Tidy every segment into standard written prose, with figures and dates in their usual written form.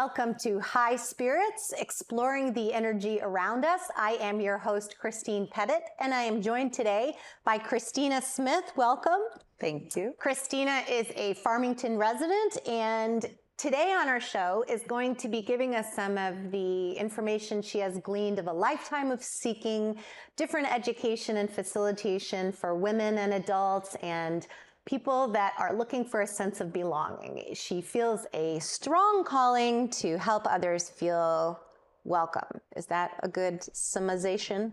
Welcome to High Spirits, exploring the energy around us. I am your host, Christine Pettit, and I am joined today by Christina Smith. Welcome. Thank you. Christina is a Farmington resident, and today on our show is going to be giving us some of the information she has gleaned of a lifetime of seeking different education and facilitation for women and adults and people that are looking for a sense of belonging. She feels a strong calling to help others feel welcome. Is that a good summation?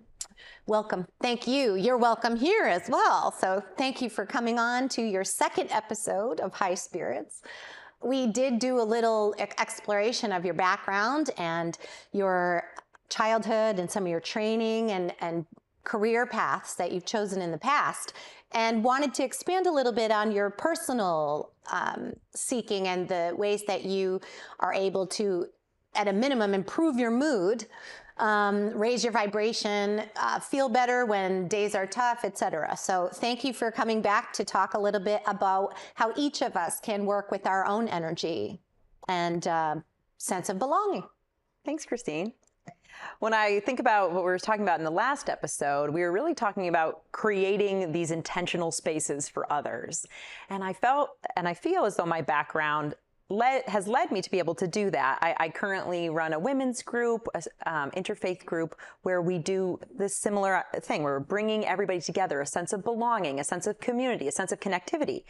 Welcome. Thank you. You're welcome here as well. So thank you for coming on to your second episode of High Spirits. We did do a little exploration of your background and your childhood and some of your training and career paths that you've chosen in the past, and wanted to expand a little bit on your personal seeking and the ways that you are able to, at a minimum, improve your mood, raise your vibration, feel better when days are tough, etc. So thank you for coming back to talk a little bit about how each of us can work with our own energy and sense of belonging. Thanks, Christine. When I think about what we were talking about in the last episode, we were really talking about creating these intentional spaces for others. And I felt and I feel as though my background has led me to be able to do that. I currently run a women's group, interfaith group, where we do this similar thing. We're bringing everybody together, a sense of belonging, a sense of community, a sense of connectivity.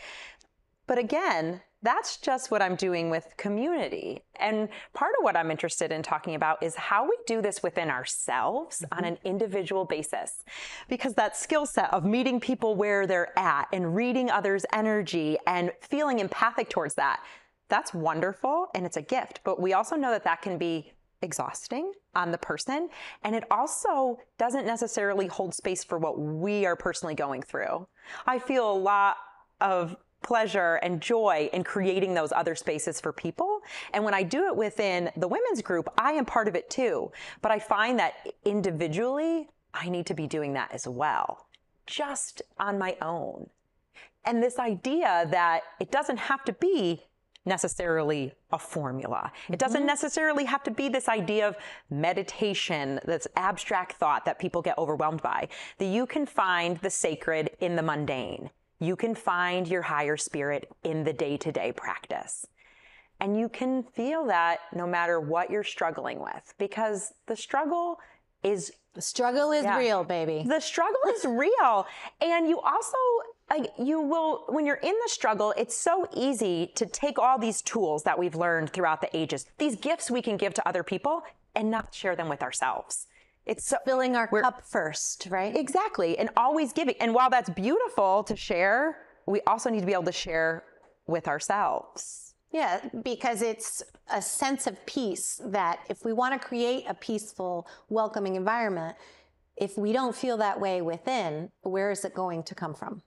But again, that's just what I'm doing with community. And part of what I'm interested in talking about is how we do this within ourselves on an individual basis. Because that skill set of meeting people where they're at and reading others' energy and feeling empathic towards that, that's wonderful and it's a gift. But we also know that that can be exhausting on the person. And it also doesn't necessarily hold space for what we are personally going through. I feel a lot of pleasure and joy in creating those other spaces for people. And when I do it within the women's group, I am part of it too. But I find that individually, I need to be doing that as well, just on my own. And this idea that it doesn't have to be necessarily a formula. It doesn't necessarily have to be this idea of meditation, this abstract thought that people get overwhelmed by, that you can find the sacred in the mundane. You can find your higher spirit in the day-to-day practice. And you can feel that no matter what you're struggling with, because the struggle is real, baby. The struggle is real. And you also, when you're in the struggle, it's so easy to take all these tools that we've learned throughout the ages, these gifts we can give to other people, and not share them with ourselves. It's filling our cup first, right? Exactly. And always giving. And while that's beautiful to share, we also need to be able to share with ourselves. Yeah, because it's a sense of peace that if we want to create a peaceful, welcoming environment, if we don't feel that way within, where is it going to come from?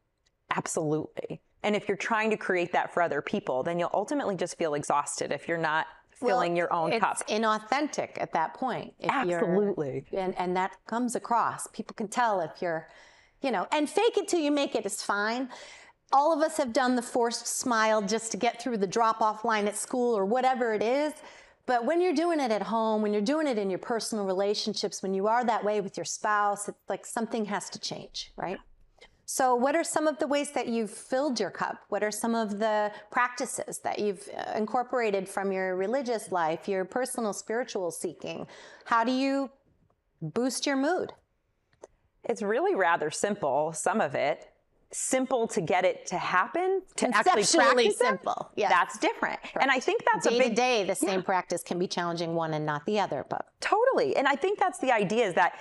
Absolutely. And if you're trying to create that for other people, then you'll ultimately just feel exhausted if you're not filling your own cup. It's inauthentic at that point. Absolutely. And that comes across. People can tell if you're, and fake it till you make it is fine. All of us have done the forced smile just to get through the drop-off line at school or whatever it is. But when you're doing it at home, when you're doing it in your personal relationships, when you are that way with your spouse, it's like something has to change, right? So what are some of the ways that you've filled your cup? What are some of the practices that you've incorporated from your religious life, your personal spiritual seeking? How do you boost your mood? It's really rather simple, some of it. Simple to get it to happen, to actually practice simple. Yes. That's different. Correct. And I think that's day to day, the same practice can be challenging one and not the other. But totally. And I think that's the idea, is that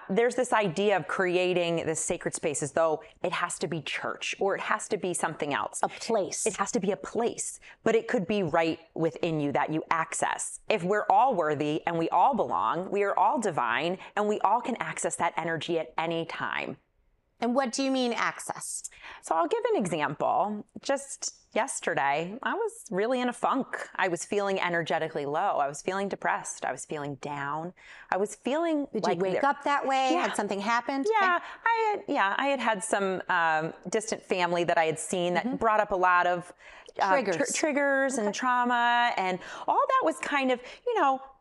there's this idea of creating this sacred space as though it has to be church or it has to be something else. A place. It has to be a place, but it could be right within you that you access. If we're all worthy and we all belong, we are all divine, and we all can access that energy at any time. And what do you mean access? So I'll give an example. Just yesterday, I was really in a funk. I was feeling energetically low. I was feeling depressed. I was feeling down. I was feeling Did you wake up that way? Yeah. Had something happened? Yeah, I had some distant family that I had seen that brought up a lot of triggers and trauma, and all that was kind of,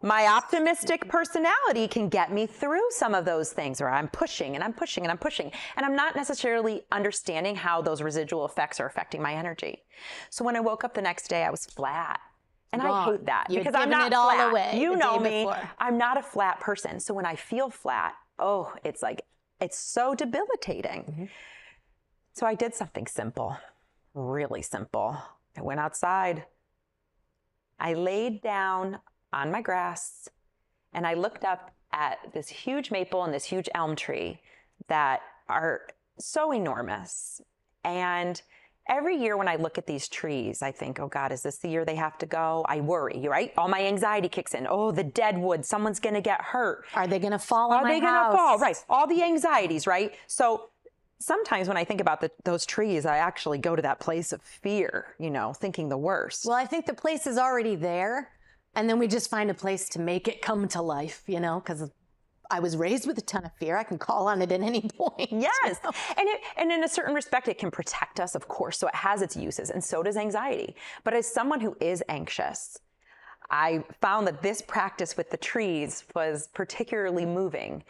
my optimistic personality can get me through some of those things where I'm pushing and I'm pushing and I'm pushing, and I'm not necessarily understanding how those residual effects are affecting my energy. So when I woke up the next day, I was flat. And I hate that because I'm not flat. Away you know me, I'm not a flat person. So when I feel flat, it's so debilitating. So I did something simple, really simple. I went outside. I laid down on my grass and I looked up at this huge maple and this huge elm tree that are so enormous. And every year when I look at these trees, I think, oh God, is this the year they have to go? I worry, right? All my anxiety kicks in. Oh, the dead wood, someone's going to get hurt. Are they going to fall on my house? Are they going to fall? Right. All the anxieties, right? So sometimes when I think about those trees, I actually go to that place of fear, thinking the worst. Well, I think the place is already there. And then we just find a place to make it come to life, because I was raised with a ton of fear. I can call on it at any point. Yes. And in a certain respect, it can protect us, of course. So it has its uses, and so does anxiety. But as someone who is anxious, I found that this practice with the trees was particularly moving.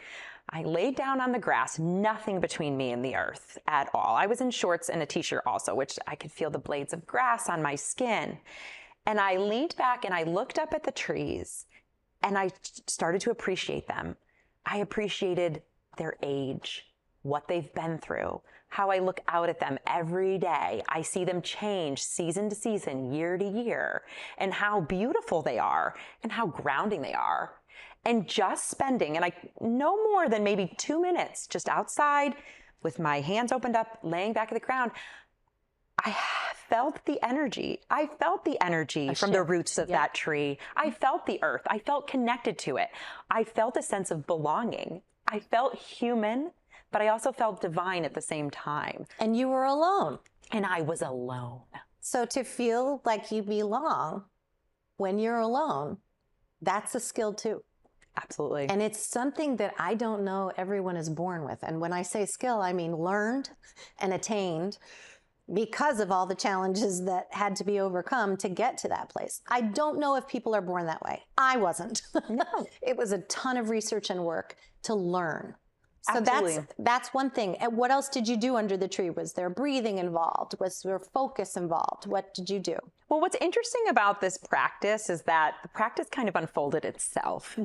I laid down on the grass, nothing between me and the earth at all. I was in shorts and a t-shirt also, which I could feel the blades of grass on my skin. And I leaned back and I looked up at the trees and I started to appreciate them. I appreciated their age, what they've been through, how I look out at them every day. I see them change season to season, year to year, and how beautiful they are and how grounding they are. And just spending, and no more than maybe 2 minutes just outside with my hands opened up, laying back at the ground, I felt the energy. I felt the energy from the roots of that tree. I felt the earth. I felt connected to it. I felt a sense of belonging. I felt human, but I also felt divine at the same time. And you were alone. And I was alone. So to feel like you belong when you're alone, that's a skill too. Absolutely. And it's something that I don't know everyone is born with. And when I say skill, I mean learned and attained because of all the challenges that had to be overcome to get to that place. I don't know if people are born that way. I wasn't. No. It was a ton of research and work to learn. So Absolutely. that's one thing. And what else did you do under the tree? Was there breathing involved? Was there focus involved? What did you do? Well, what's interesting about this practice is that the practice kind of unfolded itself.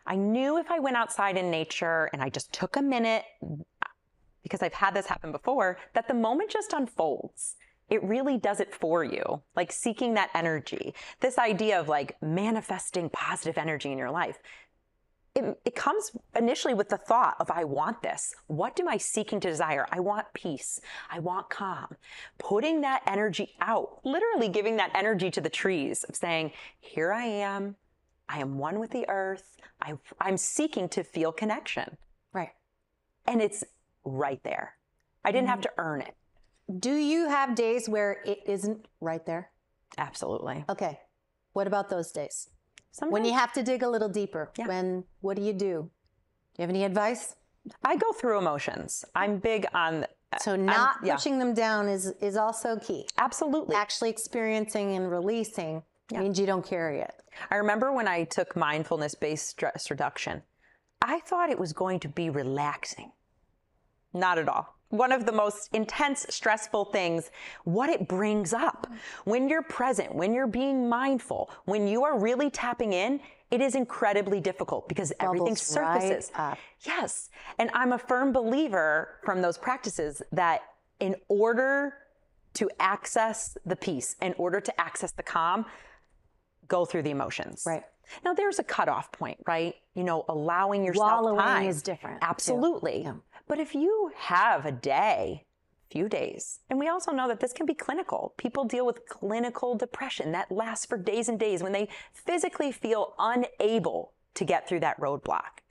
I knew if I went outside in nature and I just took a minute, because I've had this happen before, that the moment just unfolds. It really does it for you, like seeking that energy. This idea of like manifesting positive energy in your life. It comes initially with the thought of, I want this. What am I seeking to desire? I want peace. I want calm. Putting that energy out, literally giving that energy to the trees of saying, here I am one with the earth. I'm seeking to feel connection. Right. And it's right there. I didn't have to earn it. Do you have days where it isn't right there? Absolutely. Okay. What about those days? Sometimes, when you have to dig a little deeper, what do? Do you have any advice? I go through emotions. I'm big on... So not pushing them down is also key. Absolutely. Actually experiencing and releasing means you don't carry it. I remember when I took mindfulness-based stress reduction, I thought it was going to be relaxing. Not at all. One of the most intense, stressful things, what it brings up. When you're present, when you're being mindful, when you are really tapping in, it is incredibly difficult because everything surfaces. Right up. Yes. And I'm a firm believer from those practices that in order to access the peace, in order to access the calm, go through the emotions. Right. Now there's a cutoff point, right? Allowing yourself Wallowing time. is different. Absolutely. Yeah. But if you have a day, few days, and we also know that this can be clinical. People deal with clinical depression that lasts for days and days when they physically feel unable to get through that roadblock.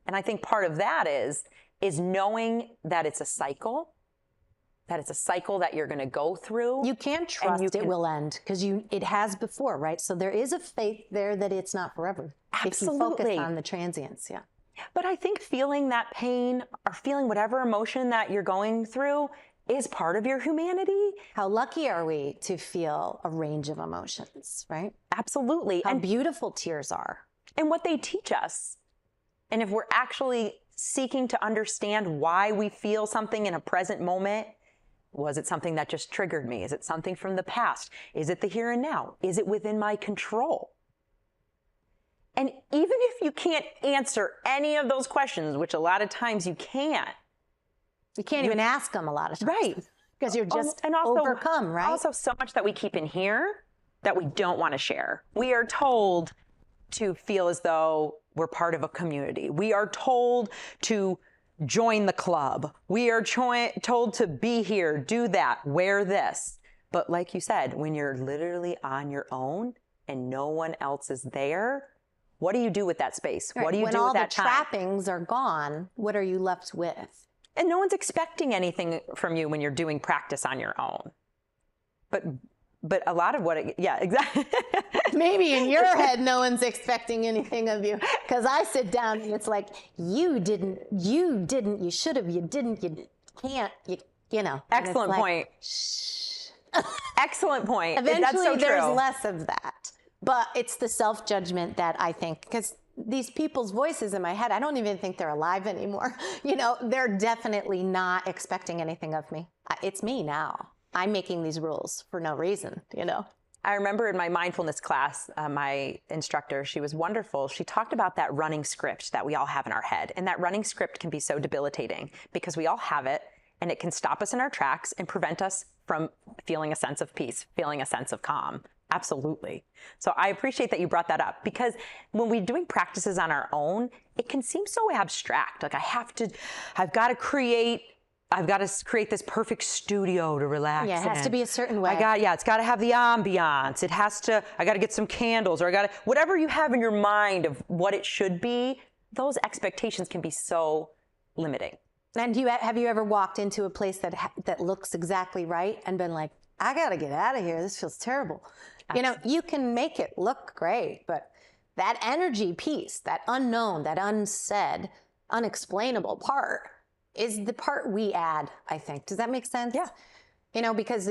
And I think part of that is knowing that it's a cycle that it's a cycle that you're going to go through. You can't trust it will end because it has before, right? So there is a faith there that it's not forever. Absolutely. If you focus on the transience, yeah. But I think feeling that pain or feeling whatever emotion that you're going through is part of your humanity. How lucky are we to feel a range of emotions, right? Absolutely. How beautiful tears are. And what they teach us. And if we're actually seeking to understand why we feel something in a present moment, was it something that just triggered me? Is it something from the past? Is it the here and now? Is it within my control? And even if you can't answer any of those questions, which a lot of times you can't. You can't even ask them a lot of times. Right. Because you're just overcome, right? Also so much that we keep in here that we don't want to share. We are told to feel as though we're part of a community. We are told to join the club. We are told to be here, do that, wear this. But like you said, when you're literally on your own and no one else is there, what do you do with that space? Right. What do you do with that time? When all the trappings are gone, what are you left with? And no one's expecting anything from you when you're doing practice on your own. But a lot of yeah, exactly. Maybe in your head, no one's expecting anything of you. Because I sit down and it's like, you didn't, you should have, you didn't, you can't, you know. Excellent like, point. Shh. Excellent point. Eventually, that's so there's true. less of that. But it's the self-judgment that I think, because these people's voices in my head, I don't even think they're alive anymore. You know, they're definitely not expecting anything of me. It's me now. I'm making these rules for no reason, you know. I remember in my mindfulness class, my instructor, she was wonderful. She talked about that running script that we all have in our head. And that running script can be so debilitating because we all have it and it can stop us in our tracks and prevent us from feeling a sense of peace, feeling a sense of calm. Absolutely. So I appreciate that you brought that up because when we're doing practices on our own, it can seem so abstract. Like I've got to create this perfect studio to relax. Yeah, it has to be a certain way. It's got to have the ambiance. I got to get some candles or whatever you have in your mind of what it should be, those expectations can be so limiting. And have you ever walked into a place that looks exactly right and been like, I got to get out of here. This feels terrible. Absolutely. You know, you can make it look great, but that energy piece, that unknown, that unsaid, unexplainable part is the part we add, I think. Does that make sense? Yeah. You know, because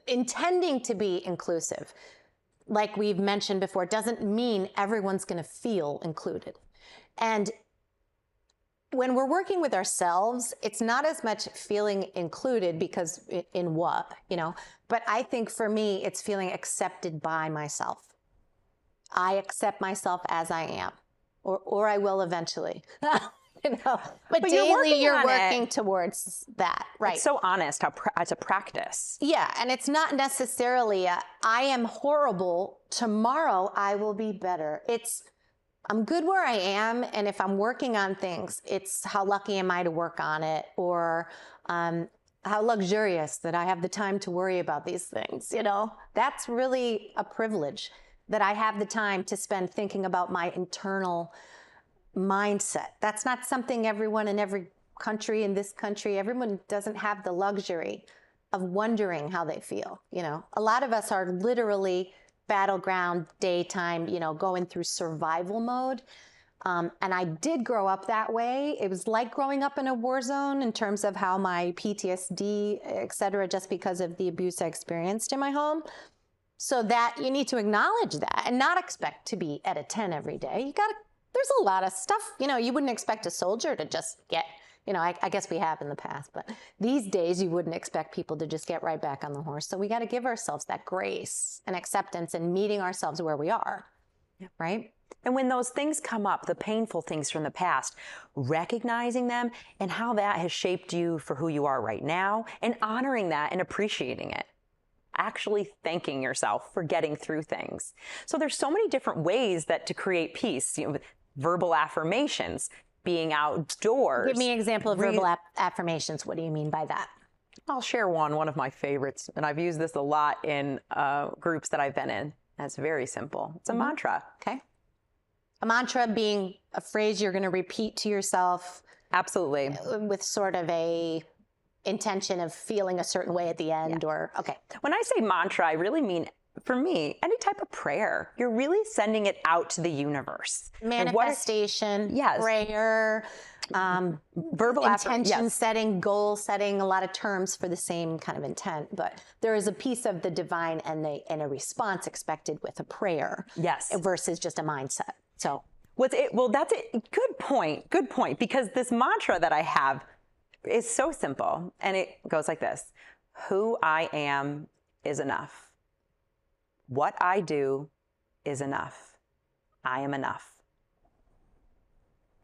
intending to be inclusive, like we've mentioned before, doesn't mean everyone's going to feel included. And when we're working with ourselves, it's not as much feeling included because in what, you know, but I think for me, it's feeling accepted by myself. I accept myself as I am, or I will eventually. You know, but daily you're working towards that, right? It's so honest it's a practice. Yeah, and it's not necessarily I am horrible, tomorrow I will be better. It's I'm good where I am, and if I'm working on things, it's how lucky am I to work on it, or how luxurious that I have the time to worry about these things, you know? That's really a privilege, that I have the time to spend thinking about my internal mindset. That's not something everyone in every country, in this country, everyone doesn't have the luxury of wondering how they feel, you know? A lot of us are literally battleground, daytime, you know, going through survival mode. And I did grow up that way. It was like growing up in a war zone in terms of how my PTSD, et cetera, just because of the abuse I experienced in my home. So that you need to acknowledge that and not expect to be at a 10 every day. There's a lot of stuff, you know, you wouldn't expect a soldier to just get, you know, I guess we have in the past, but these days you wouldn't expect people to just get right back on the horse. So we got to give ourselves that grace and acceptance and meeting ourselves where we are, right? And when those things come up, the painful things from the past, recognizing them and how that has shaped you for who you are right now and honoring that and appreciating it. Actually thanking yourself for getting through things. So there's so many different ways to create peace, you know, with verbal affirmations, being outdoors. Give me an example of verbal affirmations. What do you mean by that? I'll share one of my favorites, and I've used this a lot in groups that I've been in. That's very simple. It's a mantra. Okay. A mantra being a phrase you're going to repeat to yourself Absolutely. with sort of a intention of feeling a certain way at the end or, okay. When I say mantra, I really mean, for me, any type of prayer. You're really sending it out to the universe. Manifestation, prayer, verbal intention setting, goal setting, a lot of terms for the same kind of intent, but there is a piece of the divine and a response expected with a prayer versus just a mindset. So well, that's it. Good point. Good point. Because this mantra that I have is so simple, and it goes like this: who I am is enough. What I do is enough. I am enough.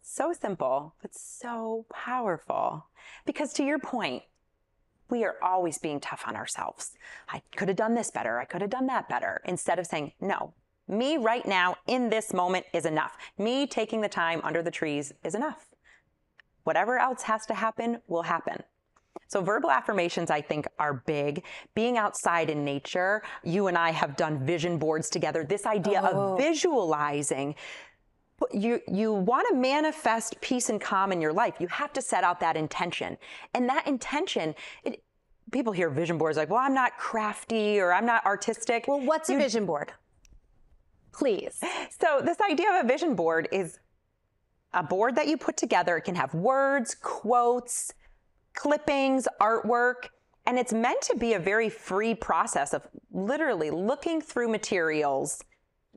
So simple, but so powerful. Because to your point, we are always being tough on ourselves. I could have done this better. I could have done that better. Instead of saying, no, me right now in this moment is enough. Me taking the time under the trees is enough. Whatever else has to happen will happen. So verbal affirmations, I think, are big. Being outside in nature, you and I have done vision boards together. This idea of visualizing, you want to manifest peace and calm in your life. You have to set out that intention. And that intention, people hear vision boards like, well, I'm not crafty or I'm not artistic. Well, what's a vision board? Please. So this idea of a vision board is a board that you put together. It can have words, quotes, clippings, artwork, and it's meant to be a very free process of literally looking through materials,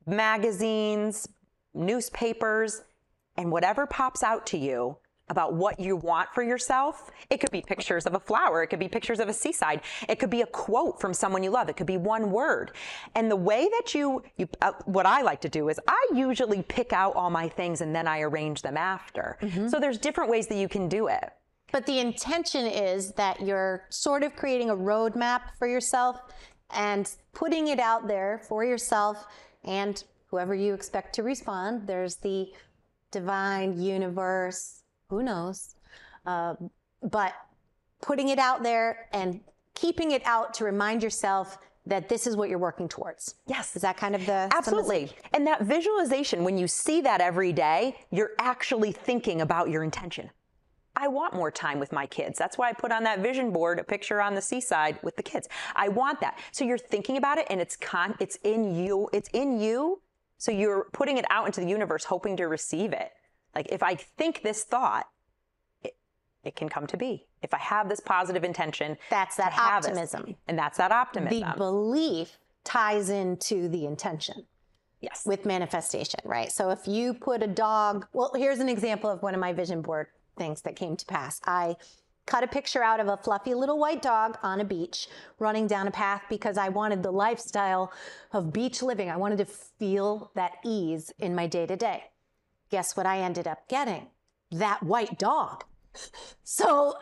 magazines, newspapers, and whatever pops out to you about what you want for yourself. It could be pictures of a flower. It could be pictures of a seaside. It could be a quote from someone you love. It could be one word. And the way that what I like to do is I usually pick out all my things and then I arrange them after. So there's different ways that you can do it. But the intention is that you're sort of creating a roadmap for yourself and putting it out there for yourself and whoever you expect to respond. There's the divine universe, who knows, but putting it out there and keeping it out to remind yourself that this is what you're working towards. Yes. Is that kind of the... Absolutely. And that visualization, when you see that every day, you're actually thinking about your intention. I want more time with my kids. That's why I put on that vision board a picture on the seaside with the kids. I want that. So you're thinking about it and it's in you. It's in you. So you're putting it out into the universe, hoping to receive it. Like if I think this thought, it can come to be. If I have this positive intention. That's that optimism. And that's that optimism. The belief ties into the intention. Yes. With manifestation, right? So if you put a dog, well, here's an example of one of my vision board things that came to pass. I cut a picture out of a fluffy little white dog on a beach running down a path because I wanted the lifestyle of beach living. I wanted to feel that ease in my day-to-day. Guess what I ended up getting? That white dog. So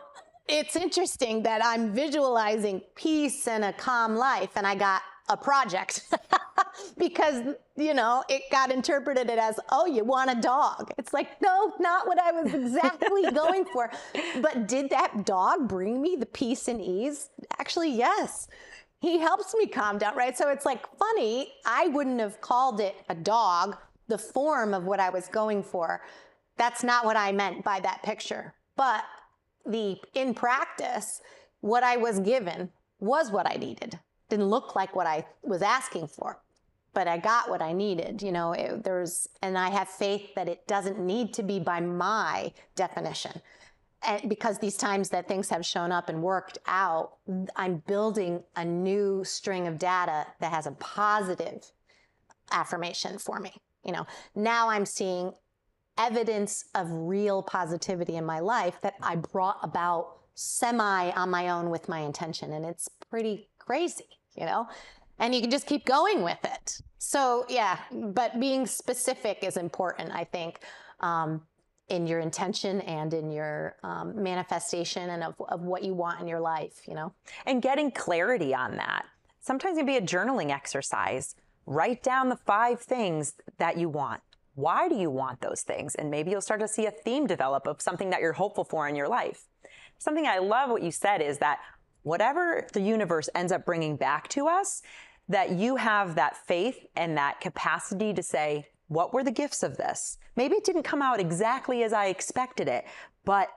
it's interesting that I'm visualizing peace and a calm life, and I got a project because, it got interpreted as, oh, you want a dog. It's like, no, not what I was exactly going for. But did that dog bring me the peace and ease? Actually, yes. He helps me calm down, right? So it's like funny. I wouldn't have called it a dog, the form of what I was going for. That's not what I meant by that picture. But in practice, what I was given was what I needed. Didn't look like what I was asking for, but I got what I needed. And I have faith that it doesn't need to be by my definition. And because these times that things have shown up and worked out, I'm building a new string of data that has a positive affirmation for me. Now I'm seeing evidence of real positivity in my life that I brought about semi on my own with my intention. And it's pretty crazy, and you can just keep going with it. So yeah, but being specific is important, I think, in your intention and in your manifestation and of what you want in your life, And getting clarity on that. Sometimes it can be a journaling exercise. Write down the 5 things that you want. Why do you want those things? And maybe you'll start to see a theme develop of something that you're hopeful for in your life. Something I love what you said is that whatever the universe ends up bringing back to us, that you have that faith and that capacity to say, what were the gifts of this? Maybe it didn't come out exactly as I expected it, but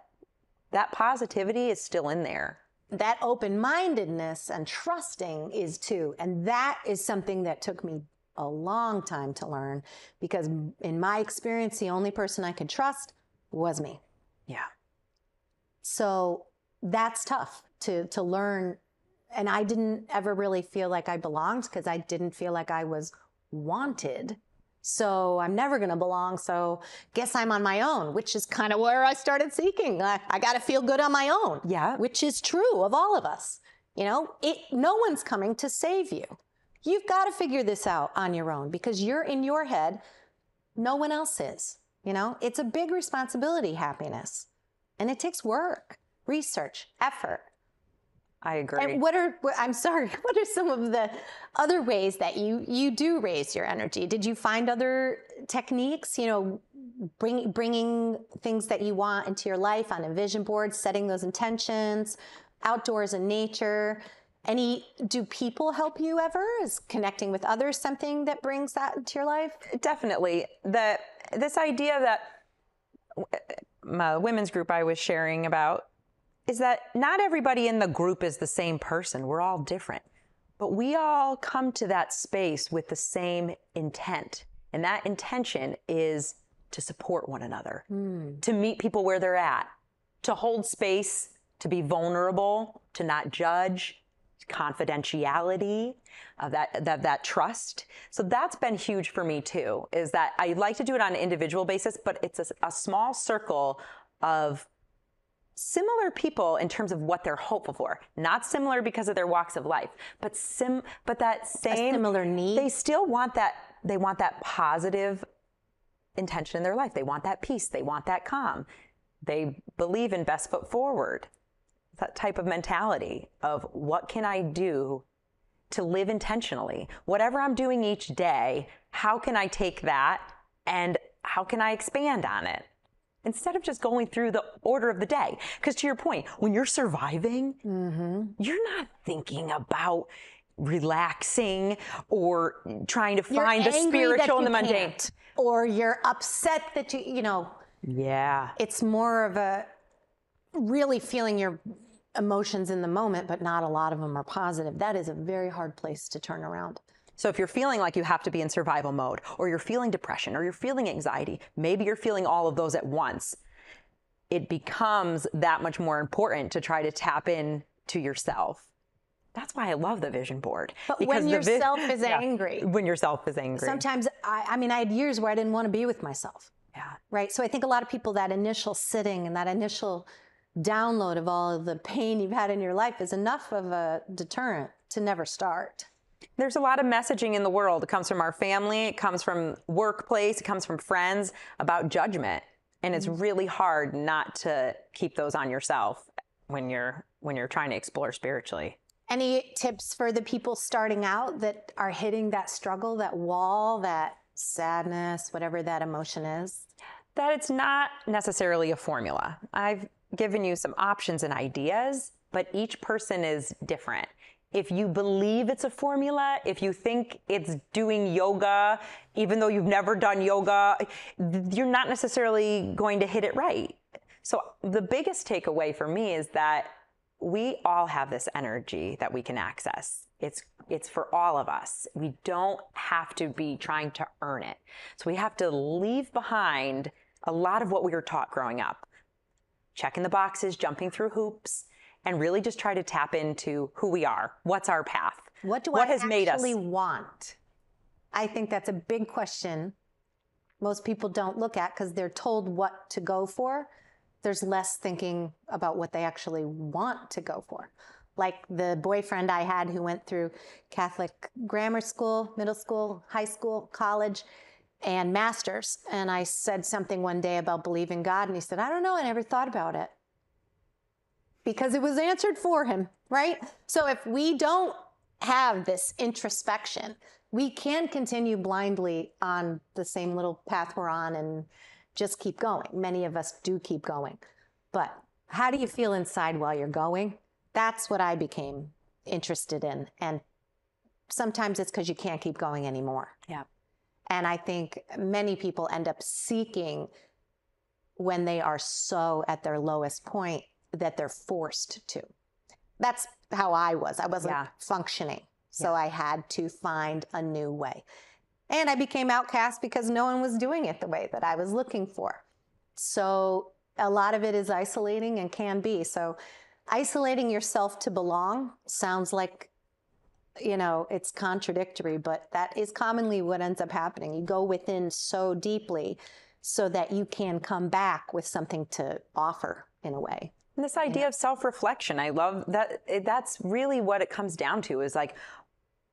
that positivity is still in there. That open-mindedness and trusting is too. And that is something that took me a long time to learn, because in my experience, the only person I could trust was me. Yeah. So that's tough to learn. And I didn't ever really feel like I belonged, because I didn't feel like I was wanted. So I'm never going to belong. So guess I'm on my own, which is kind of where I started seeking. I got to feel good on my own. Yeah. Which is true of all of us. You know, no one's coming to save you. You've got to figure this out on your own, because you're in your head. No one else is. You know, it's a big responsibility, happiness. And it takes work, research, effort. I agree. And what are some of the other ways that you do raise your energy? Did you find other techniques, you know, bringing things that you want into your life on a vision board, setting those intentions, outdoors and nature? Do people help you ever? Is connecting with others something that brings that into your life? Definitely. This idea that my women's group I was sharing about is that not everybody in the group is the same person. We're all different. But we all come to that space with the same intent. And that intention is to support one another, to meet people where they're at, to hold space, to be vulnerable, to not judge, confidentiality, that trust. So that's been huge for me too, is that I like to do it on an individual basis, but it's a small circle of similar people in terms of what they're hopeful for. Not similar because of their walks of life, but that same a similar need. They still want that. They want that positive intention in their life. They want that peace. They want that calm. They believe in best foot forward. That type of mentality of what can I do to live intentionally? Whatever I'm doing each day, how can I take that and how can I expand on it? Instead of just going through the order of the day. Because to your point, when you're surviving, you're not thinking about relaxing or trying to find the spiritual and the mundane. Can't, or you're upset that you know. Yeah. It's more of a really feeling your emotions in the moment, but not a lot of them are positive. That is a very hard place to turn around. So if you're feeling like you have to be in survival mode, or you're feeling depression, or you're feeling anxiety, maybe you're feeling all of those at once, it becomes that much more important to try to tap in to yourself. That's why I love the vision board. But when yourself is angry. When yourself is angry. Sometimes, I mean, I had years where I didn't want to be with myself. Yeah. Right? So I think a lot of people, that initial sitting and that initial download of all of the pain you've had in your life is enough of a deterrent to never start. There's a lot of messaging in the world. It comes from our family, it comes from workplace, it comes from friends about judgment. And it's really hard not to keep those on yourself when you're trying to explore spiritually. Any tips for the people starting out that are hitting that struggle, that wall, that sadness, whatever that emotion is? That it's not necessarily a formula. I've given you some options and ideas, but each person is different. If you believe it's a formula, if you think it's doing yoga, even though you've never done yoga, you're not necessarily going to hit it right. So the biggest takeaway for me is that we all have this energy that we can access. It's for all of us. We don't have to be trying to earn it. So we have to leave behind a lot of what we were taught growing up. Checking the boxes, jumping through hoops, and really just try to tap into who we are. What's our path? What has made us want? I think that's a big question most people don't look at because they're told what to go for. There's less thinking about what they actually want to go for. Like the boyfriend I had who went through Catholic grammar school, middle school, high school, college, and master's. And I said something one day about believing God, and he said, I don't know, I never thought about it. Because it was answered for him, right? So if we don't have this introspection, we can continue blindly on the same little path we're on and just keep going. Many of us do keep going. But how do you feel inside while you're going? That's what I became interested in. And sometimes it's because you can't keep going anymore. Yeah. And I think many people end up seeking when they are so at their lowest point that they're forced to. That's how I was. I wasn't functioning. So I had to find a new way. And I became outcast because no one was doing it the way that I was looking for. So a lot of it is isolating and can be. So isolating yourself to belong sounds like, you know, it's contradictory, but that is commonly what ends up happening. You go within so deeply so that you can come back with something to offer in a way. And this idea of self-reflection, I love that. That's really what it comes down to, is like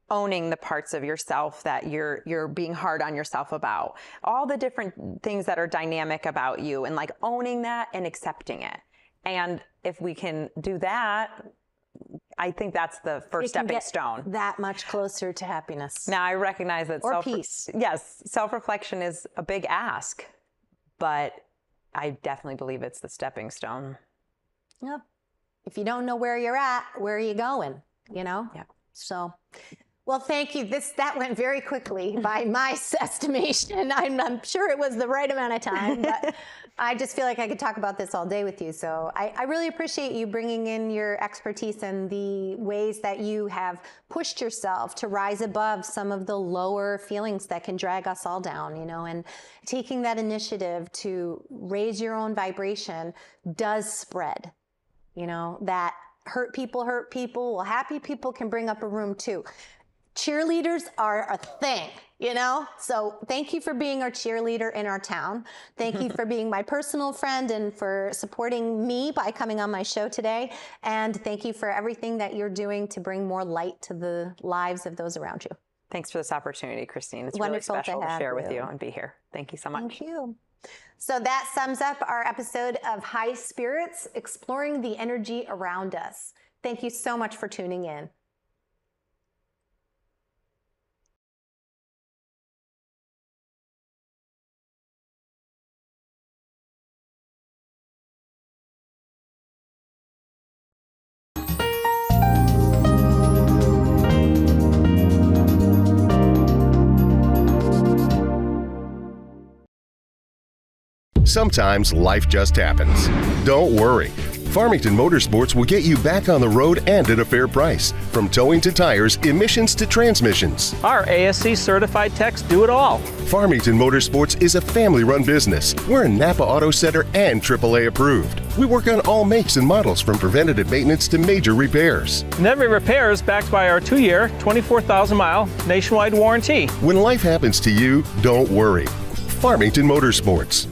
owning the parts of yourself that you're being hard on yourself about, all the different things that are dynamic about you, and like owning that and accepting it. And if we can do that, I think that's the first stepping stone. That much closer to happiness. Now I recognize that peace. Yes, self-reflection is a big ask, but I definitely believe it's the stepping stone. Yep. If you don't know where you're at, where are you going? You know? Yeah. So, well, thank you. That went very quickly by my estimation. I'm sure it was the right amount of time, but I just feel like I could talk about this all day with you. So I really appreciate you bringing in your expertise and the ways that you have pushed yourself to rise above some of the lower feelings that can drag us all down, you know, and taking that initiative to raise your own vibration does spread, you know, that hurt people. Well, happy people can bring up a room too. Cheerleaders are a thing, you know? So thank you for being our cheerleader in our town. Thank you for being my personal friend and for supporting me by coming on my show today. And thank you for everything that you're doing to bring more light to the lives of those around you. Thanks for this opportunity, Christine. It's wonderful really special to share with you you and be here. Thank you so much. Thank you. So that sums up our episode of High Spirits, exploring the energy around us. Thank you so much for tuning in. Sometimes life just happens. Don't worry. Farmington Motorsports will get you back on the road and at a fair price. From towing to tires, emissions to transmissions. Our ASC certified techs do it all. Farmington Motorsports is a family-run business. We're a Napa Auto Center and AAA approved. We work on all makes and models, from preventative maintenance to major repairs. And every repair is backed by our 2-year, 24,000-mile nationwide warranty. When life happens to you, don't worry. Farmington Motorsports.